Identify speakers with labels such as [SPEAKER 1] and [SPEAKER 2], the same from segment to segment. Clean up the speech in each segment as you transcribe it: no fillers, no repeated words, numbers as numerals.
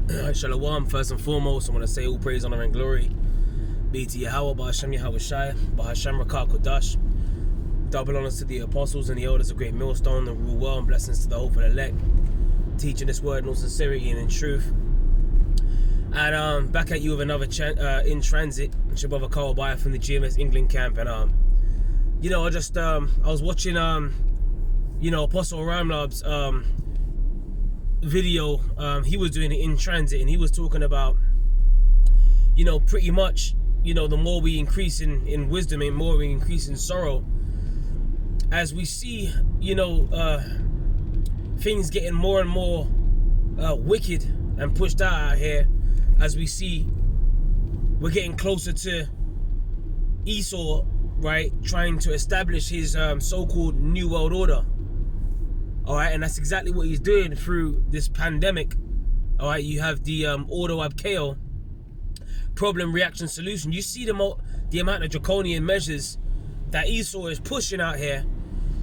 [SPEAKER 1] Shalom, first and foremost, I want to say all praise, honor, and glory be to Yahweh, Ba'Hashem Yahweh Shai, Ba'Hashem Rakah Kodash. Double honors to the apostles and the elders of Great Millstone, and rule well, and blessings to the hopeful elect, teaching this word in all sincerity and in truth. And back at you with another in transit. It's your brother Carl Bayer from the GMS England camp, and I was watching Apostle Ramlab's video. He was doing it in transit, and he was talking about pretty much the more we increase in wisdom and more we increase in sorrow, as we see things getting more and more wicked and pushed out here, as we see we're getting closer to Esau, right, trying to establish his so-called New World Order. All right, and that's exactly what he's doing through this pandemic. All right, you have the Ordo ab Chaos, problem, reaction, solution. You see the amount of draconian measures that Esau is pushing out here,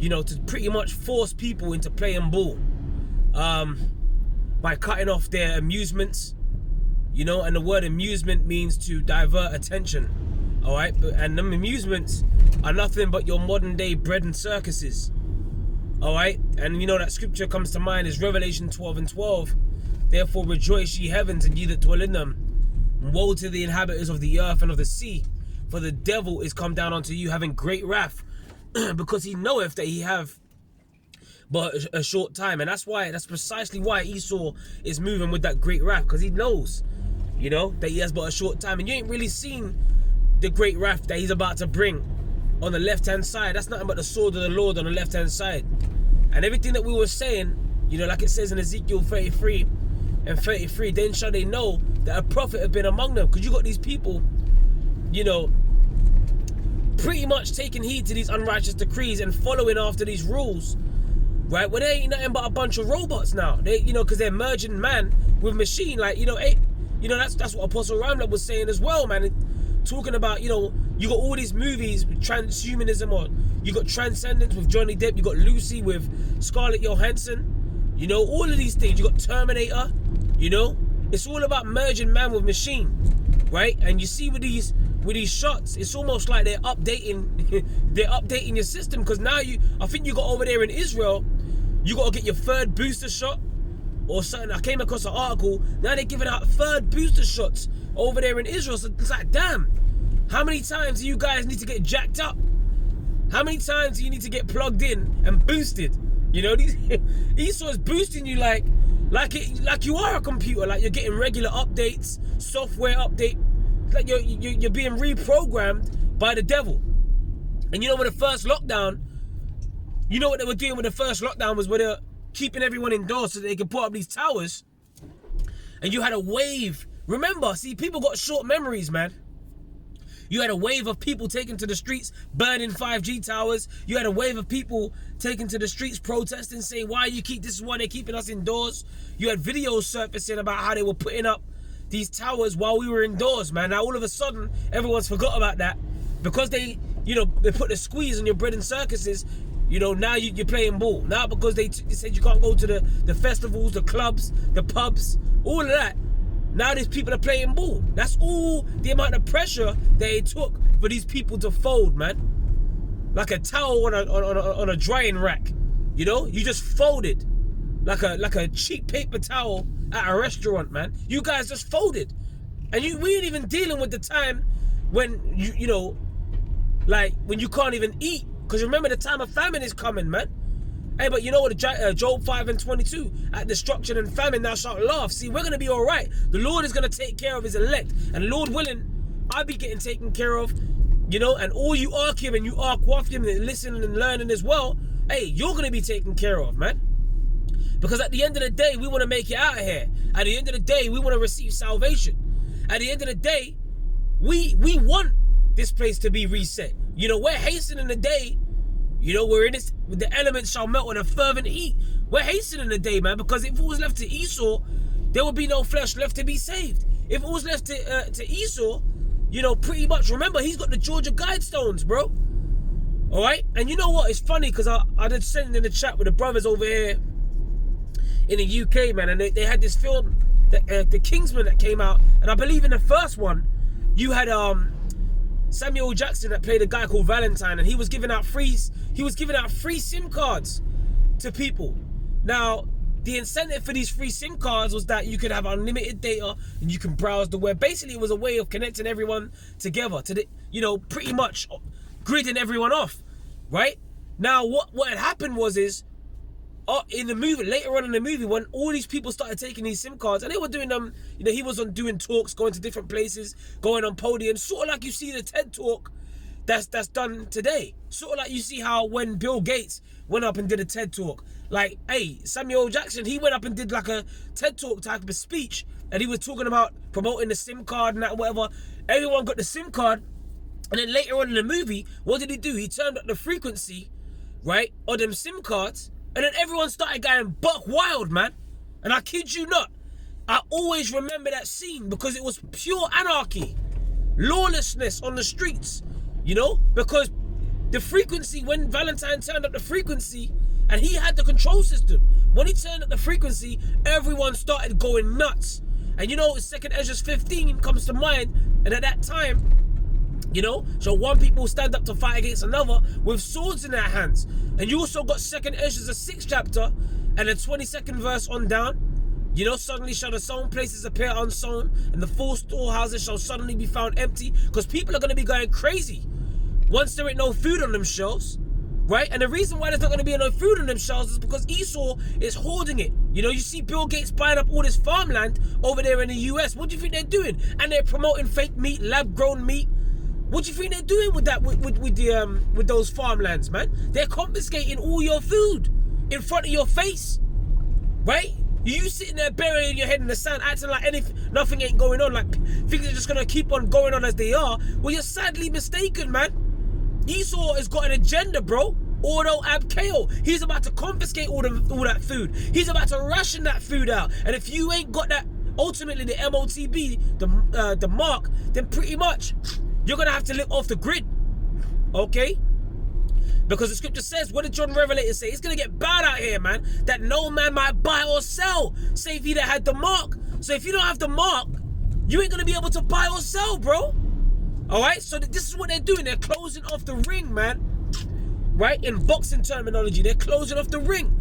[SPEAKER 1] to pretty much force people into playing ball, by cutting off their amusements, and the word amusement means to divert attention. All right, and them amusements are nothing but your modern day bread and circuses. All right, and that scripture comes to mind is Revelation 12:12. Therefore rejoice, ye heavens, and ye that dwell in them. And woe to the inhabitants of the earth and of the sea, for the devil is come down unto you, having great wrath, because he knoweth that he have but a short time. And that's precisely why Esau is moving with that great wrath, because he knows, that he has but a short time. And you ain't really seen the great wrath that he's about to bring on the left-hand side. That's nothing but the sword of the Lord on the left-hand side. And everything that we were saying, like it says in Ezekiel 33 and 33, then shall they know that a prophet have been among them. Because you got these people, pretty much taking heed to these unrighteous decrees and following after these rules, right? Well, they ain't nothing but a bunch of robots now. They, because they're merging man with machine. Like, that's what Apostle Ramlab was saying as well, man. Talking about, you got all these movies with transhumanism, or you got Transcendence with Johnny Depp, you got Lucy with Scarlett Johansson, all of these things. You got Terminator, it's all about merging man with machine, right? And you see with these shots, it's almost like they're updating your system, because now I think you got over there in Israel, you got to get your third booster shot or something. I came across an article, now they're giving out third booster shots over there in Israel. So it's like, damn, how many times do you guys need to get jacked up? How many times do you need to get plugged in and boosted? Esau is boosting you like you are a computer, like you're getting regular updates, software update, like you're being reprogrammed by the devil. And with the first lockdown, what they were doing with the first lockdown was where they're keeping everyone indoors so they could put up these towers, and you had a wave. Remember, see, people got short memories, man. You had a wave of people taking to the streets, burning 5G towers. You had a wave of people taking to the streets, protesting, saying, this is why they're keeping us indoors. You had videos surfacing about how they were putting up these towers while we were indoors, man. Now, all of a sudden, everyone's forgot about that. Because they put the squeeze on your bread and circuses, now you're playing ball. Now, because they said you can't go to the festivals, the clubs, the pubs, all of that. Now these people are playing ball. That's all the amount of pressure that it took for these people to fold, man. Like a towel on a drying rack. You just folded. Like a cheap paper towel at a restaurant, man. You guys just folded. And we ain't even dealing with the time when when you can't even eat. Because remember, the time of famine is coming, man. Hey, but Job 5:22, at destruction and famine thou shalt laugh. See, we're going to be all right. The Lord is going to take care of his elect. And Lord willing, I'll be getting taken care of, and all you Arkim and you Arkwafim and listening and learning as well, hey, you're going to be taken care of, man. Because at the end of the day, we want to make it out of here. At the end of the day, we want to receive salvation. At the end of the day, we want this place to be reset. We're hastening the day. We're in this, the elements shall melt with a fervent heat. We're hastening the day, man, because if it was left to Esau, there would be no flesh left to be saved. If it was left to Esau, pretty much, remember, he's got the Georgia Guidestones, bro. All right? And you know what? It's funny because I did send in the chat with the brothers over here in the UK, man, and they had this film, the Kingsman, that came out, and I believe in the first one, you had Samuel Jackson that played a guy called Valentine, and he was giving out free SIM cards to people. Now, the incentive for these free SIM cards was that you could have unlimited data and you can browse the web. Basically, it was a way of connecting everyone together to the, pretty much gridding everyone off, right? Now, what had happened was in the movie, later on in the movie, when all these people started taking these SIM cards and they were doing them, he was on doing talks, going to different places, going on podiums, sort of like you see the TED Talk that's done today. Sort of like you see how when Bill Gates went up and did a TED Talk, like, hey, Samuel Jackson, he went up and did like a TED Talk type of speech, and he was talking about promoting the SIM card and that, whatever. Everyone got the SIM card, and then later on in the movie, what did he do? He turned up the frequency, right, on them SIM cards, and then everyone started going buck wild, man. And I kid you not, I always remember that scene because it was pure anarchy, lawlessness on the streets, because the frequency, when Valentine turned up the frequency, and he had the control system, when he turned up the frequency, everyone started going nuts. And 2nd Ezra 15 comes to mind, and at that time, so one people stand up to fight against another with swords in their hands. And you also got 2nd Ezra, the 6th chapter, and the 22nd verse on down. Suddenly shall the sown places appear unsown, and the full storehouses shall suddenly be found empty, because people are going to be going crazy once there ain't no food on them shelves, right? And the reason why there's not going to be no food on them shelves is because Esau is hoarding it. You see Bill Gates buying up all this farmland over there in the US. What do you think they're doing? And they're promoting fake meat, lab-grown meat. What do you think they're doing with that, with those farmlands, man? They're confiscating all your food in front of your face, right? You sitting there burying your head in the sand, acting like nothing ain't going on, like things are just gonna keep on going on as they are. Well, you're sadly mistaken, man. Esau has got an agenda, bro. Ordo ab chaos. He's about to confiscate all that food. He's about to ration that food out. And if you ain't got that, ultimately the MOTB, the mark, then pretty much you're gonna have to live off the grid, okay? Because the scripture says, what did John Revelator say? It's gonna get bad out here, man. That no man might buy or sell, save he that had the mark. So if you don't have the mark, you ain't gonna be able to buy or sell, bro. All right, so this is what they're doing. They're closing off the ring, man. Right? In boxing terminology, they're closing off the ring.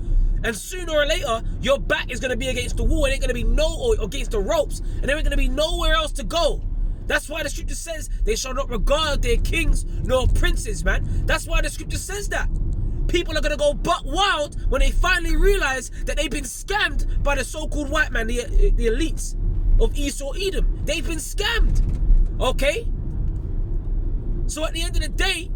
[SPEAKER 1] And sooner or later, your back is gonna be against the wall. It ain't gonna be or against the ropes, and there ain't gonna be nowhere else to go. That's why the scripture says they shall not regard their kings nor princes, man. That's why the scripture says that. People are going to go buck wild when they finally realize that they've been scammed by the so-called white man, the elites of Esau Edom. They've been scammed, okay? So at the end of the day,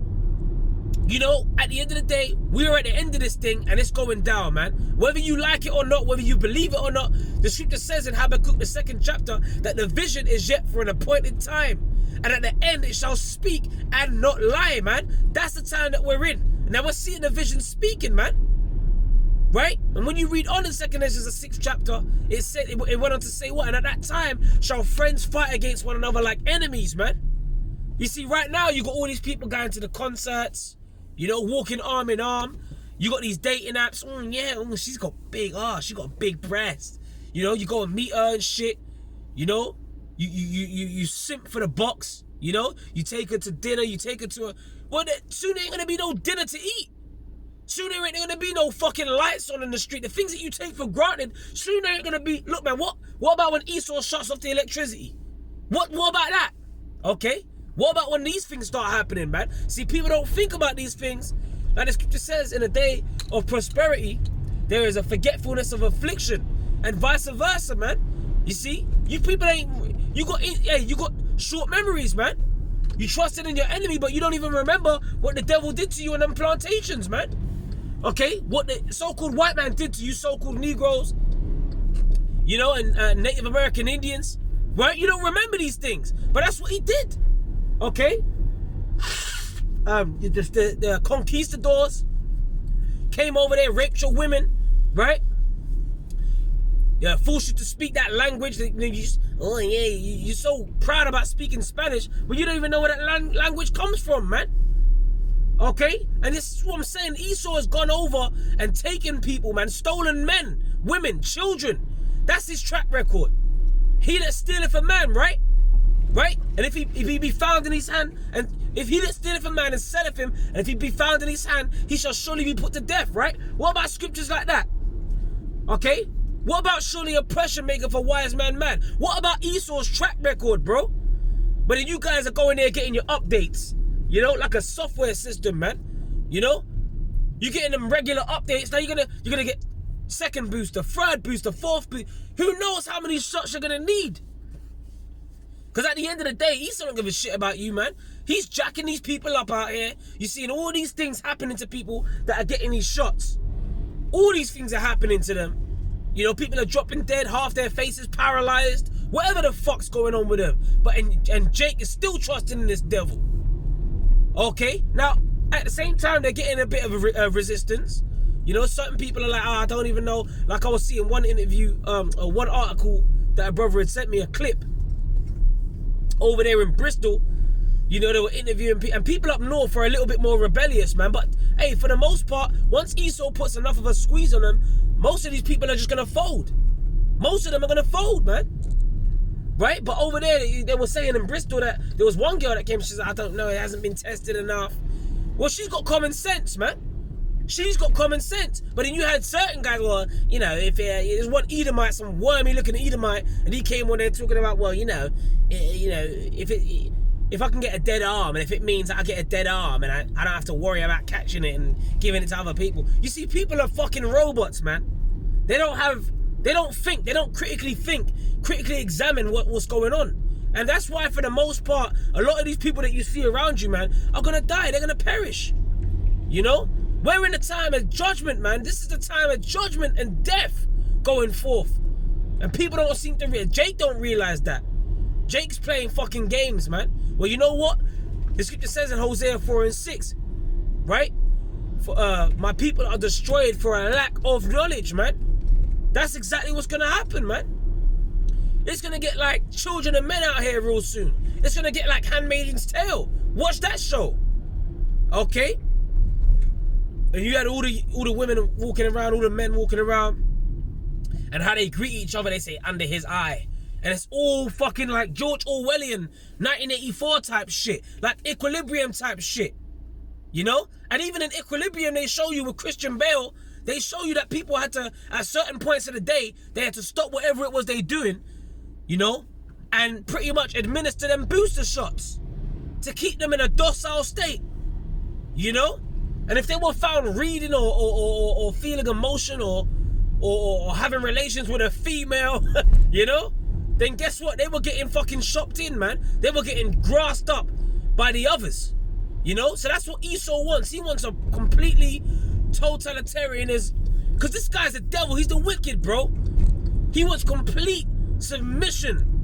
[SPEAKER 1] we're at the end of this thing and it's going down, man. Whether you like it or not, whether you believe it or not, the scripture says in Habakkuk, the 2nd chapter, that the vision is yet for an appointed time. And at the end, it shall speak and not lie, man. That's the time that we're in. And now we're seeing the vision speaking, man. Right? And when you read on in 2nd Ezra, the 6th chapter, it went on to say what? And at that time, shall friends fight against one another like enemies, man. You see, right now, you got all these people going to the concerts, walking arm in arm. You got these dating apps. She's got she got a big breast. You go and meet her and shit. You simp for the box. You take her to dinner. You take her to soon there ain't gonna be no dinner to eat. Soon there ain't gonna be no fucking lights on in the street. The things that you take for granted, soon there ain't gonna be. Look, man, what about when Esau shuts off the electricity? What about that? Okay. What about when these things start happening, man? See, people don't think about these things. Like the scripture says, in a day of prosperity, there is a forgetfulness of affliction, and vice versa, man. You see, you people you got short memories, man. You trusted in your enemy, but you don't even remember what the devil did to you in them plantations, man. Okay, what the so-called white man did to you, so-called Negroes, and Native American Indians, right? You don't remember these things, but that's what he did. Okay, the conquistadors came over there, raped your women, right? Yeah, forced you to speak that language. You're so proud about speaking Spanish, but you don't even know where that language comes from, man. Okay, and this is what I'm saying. Esau has gone over and taken people, man, stolen men women, children. That's his track record. He that stealeth a man, right? Right? And if he be found in his hand, and if he that stealeth a man and selleth him, and if he be found in his hand, he shall surely be put to death, right? What about scriptures like that? Okay? What about surely oppression maketh a wise man mad? What about Esau's track record, bro? But then you guys are going there getting your updates, you know, like a software system, man. You know? You're getting them regular updates. Now you're gonna get second booster, third booster, fourth booster. Who knows how many shots you're gonna need? Because at the end of the day, Esau don't give a shit about you, man. He's jacking these people up out here. You're seeing all these things happening to people that are getting these shots. All these things are happening to them. You know, people are dropping dead, half their faces paralyzed. Whatever the fuck's going on with them. And Jake is still trusting in this devil. Okay? Now, at the same time, they're getting a bit of a resistance. You know, certain people are like, I don't even know. Like I was seeing one interview, one article that a brother had sent me a clip over there in Bristol. You know, they were interviewing people, and people up north are a little bit more rebellious, man. But hey, for the most part, once Esau puts enough of a squeeze on them, most of these people are just gonna fold. Most of them are gonna fold, man. Right? But over there, they were saying in Bristol that there was one girl that came. She's like, I don't know, it hasn't been tested enough. Well, she's got common sense, man. She's got common sense. But then you had certain guys, well, you know, if there's one Edomite, some wormy looking Edomite, and he came on there talking about, well, if I can get a dead arm, and if it means that I get a dead arm, and I don't have to worry about catching it and giving it to other people. You see, people are fucking robots, man. They don't think, they don't critically think, critically examine what's going on. And that's why, for the most part, a lot of these people that you see around you, man, are gonna die, they're gonna perish. You know? We're in the time of judgment, man. This is the time of judgment and death going forth. And people don't seem to realize. Jake don't realize that. Jake's playing fucking games, man. Well, you know what? The scripture says in Hosea 4:6, right? For my people are destroyed for a lack of knowledge, man. That's exactly what's gonna happen, man. It's gonna get like Children of Men out here real soon. It's gonna get like Handmaid's Tale. Watch that show. Okay? And you had all the women walking around, all the men walking around, and how they greet each other, they say, under his eye. And it's all fucking like George Orwellian 1984 type shit, like Equilibrium type shit, you know? And even in Equilibrium, they show you with Christian Bale, they show you that people had to, at certain points of the day, they had to stop whatever it was they doing, you know, and pretty much administer them booster shots to keep them in a docile state, you know? And if they were found reading or feeling emotion or having relations with a female, you know, then guess what? They were getting fucking shopped in, man. They were getting grassed up by the others, you know? So that's what Esau wants. He wants a completely totalitarianism. Because this guy's a devil. He's the wicked, bro. He wants complete submission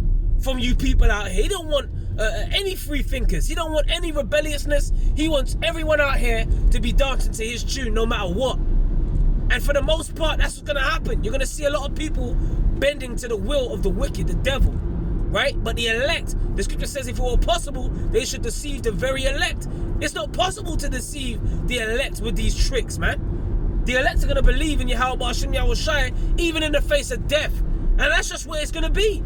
[SPEAKER 1] from you people out here. He don't want any free thinkers. He don't want any rebelliousness. He wants everyone out here to be dancing to his tune no matter what. And for the most part, that's what's going to happen. You're going to see a lot of people bending to the will of the wicked, the devil, right? But the elect, the scripture says if it were possible, they should deceive the very elect. It's not possible to deceive the elect with these tricks, man. The elect are going to believe in Yahweh Hashem Yahweh Shai, even in the face of death. And that's just where it's going to be,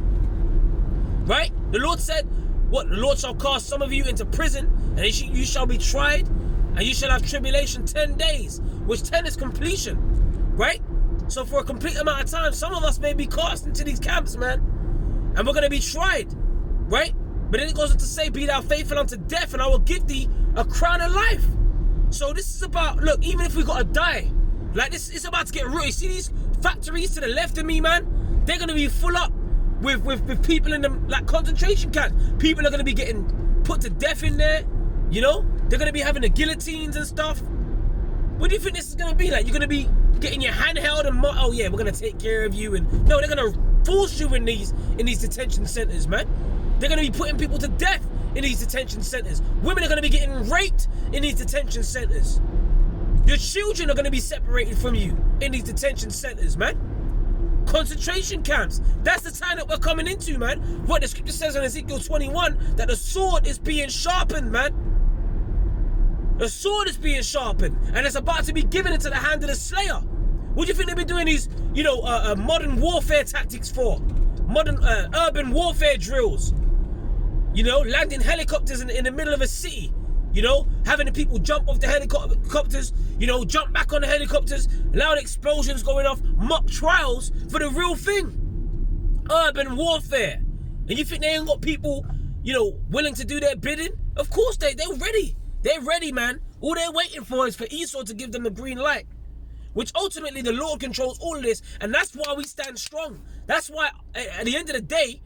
[SPEAKER 1] right? The Lord said, what? The Lord shall cast some of you into prison, and you shall be tried, and you shall have tribulation 10 days, which 10 is completion, right? So for a complete amount of time, some of us may be cast into these camps, man, and we're going to be tried, right? But then it goes on to say, be thou faithful unto death, and I will give thee a crown of life. So this is about, look, even if we got to die, like this, it's about to get real. You see these factories to the left of me, man? They're going to be full up with people in them, like concentration camps. People are going to be getting put to death in there, you know? They're going to be having the guillotines and stuff. What do you think this is going to be like? You're going to be getting your hand held and, oh yeah, we're going to take care of you. And no, they're going to force you in these detention centers, man. They're going to be putting people to death in these detention centers. Women are going to be getting raped in these detention centers. Your children are going to be separated from you in these detention centers, man. Concentration camps. That's the time that we're coming into, man. What the scripture says in Ezekiel 21, that the sword is being sharpened, man. The sword is being sharpened, and it's about to be given into the hand of the slayer. What do you think they've been doing these, modern warfare tactics for? Modern urban warfare drills. Landing helicopters in the middle of a city. Having the people jump off the helicopters, jump back on the helicopters, loud explosions going off, mock trials for the real thing. Urban warfare. And you think they ain't got people, willing to do their bidding? Of course they're ready. They're ready, man. All they're waiting for is for Esau to give them the green light. Which ultimately the Lord controls all of this, and that's why we stand strong. That's why at the end of the day,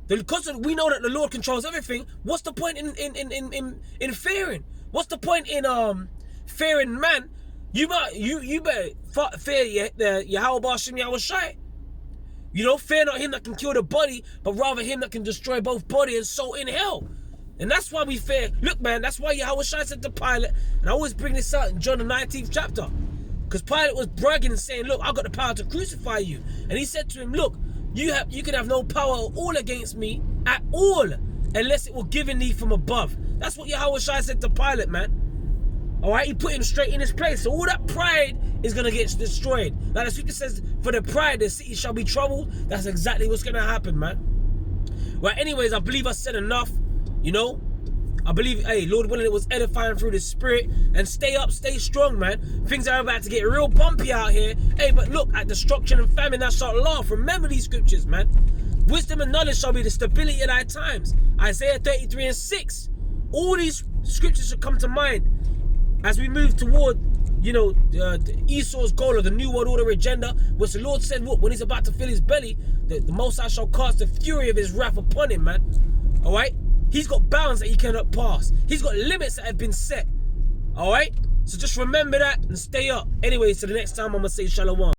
[SPEAKER 1] because we know that the Lord controls everything, what's the point in fearing? What's the point in fearing man? You better fear the Yahweh Bashim Yahweh Shai. Fear not him that can kill the body, but rather him that can destroy both body and soul in hell. And that's why we fear. Look, man, that's why Yahweh Shai said to Pilate, and I always bring this out in John the 19th chapter, because Pilate was bragging and saying, look, I've got the power to crucify you. And he said to him, look, you can have no power at all against me, at all, unless it were given thee from above. That's what Yahweh Shai said to Pilate, man. All right, he put him straight in his place. So all that pride is going to get destroyed. Like the scripture says, for the pride, the city shall be troubled. That's exactly what's going to happen, man. Right, anyways, I believe I said enough, I believe, hey, Lord willing, it was edifying through the Spirit. And stay up, stay strong, man. Things are about to get real bumpy out here. Hey, but look, at destruction and famine thou shalt laugh. Remember these scriptures, man. Wisdom and knowledge shall be the stability of thy times. Isaiah 33:6. All these scriptures should come to mind as we move toward, Esau's goal of the New World Order agenda, which the Lord said, look, when he's about to fill his belly, the Most High shall cast the fury of his wrath upon him, man. All right? He's got bounds that he cannot pass. He's got limits that have been set. All right? So just remember that and stay up. Anyways, till the next time, I'm going to say shalom.